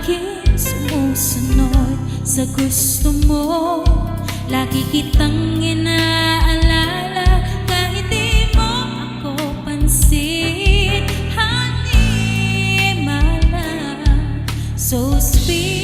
akin, sumusunod sa gusto mo. Lagi kitang inaalala kahit di mo ako pansin. Honey, my love, so sweet.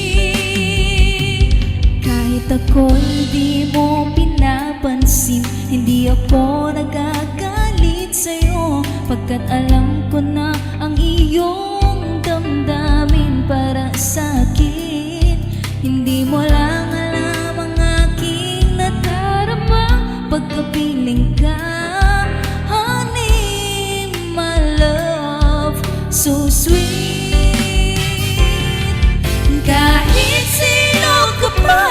Kahit ako'y di mo pinapansin, hindi ako nagagalit sa'yo, pagkat alam ko na ang iyong damdamin para sa'kin. Hindi mo lang alam ang aking nadarama pagkapiling ka. Honey, my love, so sweet. Kahit sino ka pa,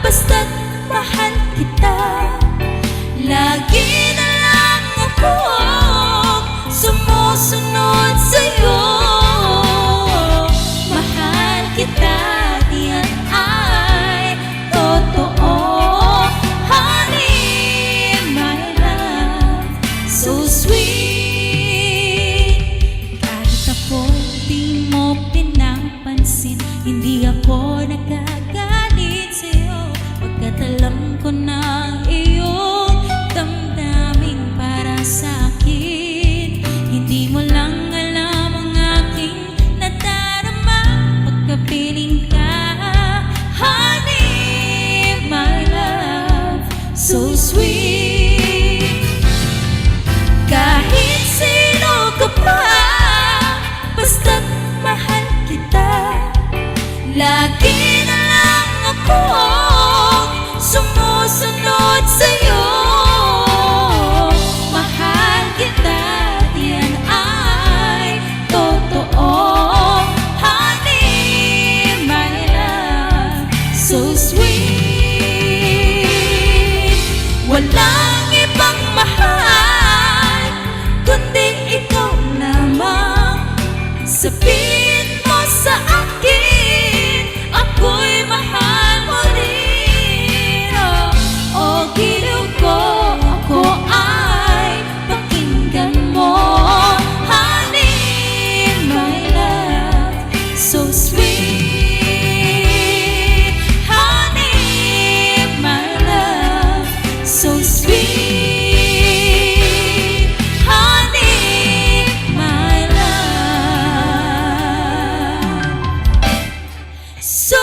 basta't mahal kita. Lagi na lang ako sumusunod sa'yo. Mahal kita, diyan ay totoo. Honey, my love, so sweet. Kahit ako di mo pinapansin, hindi ako nagagalit sa'yo, pagkat alam ko na ang iyong damdamin para sa'kin. Hindi mo lang alam ang aking nadarama pagkapiling ka. Honey, my love, so sweet. Kahit sino ka pa, basta't mahal kita. Lagi na lang ako sumusunod sa'yo. Mahal kita, diyan ay totoo. Honey, my love, so sweet. Walang ibang mahal kundi ikaw lamang. Sabihin mo sa akin, ako'y mahal mo rin. O giliw ko, ako ay pakinggan mo. Honey, my love, so sweet. Honey, my love, so sweet. Honey, my love, so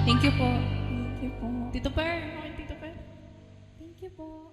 Thank you po. Thank you po. Tito Per, okay, Tito Per. Thank you po.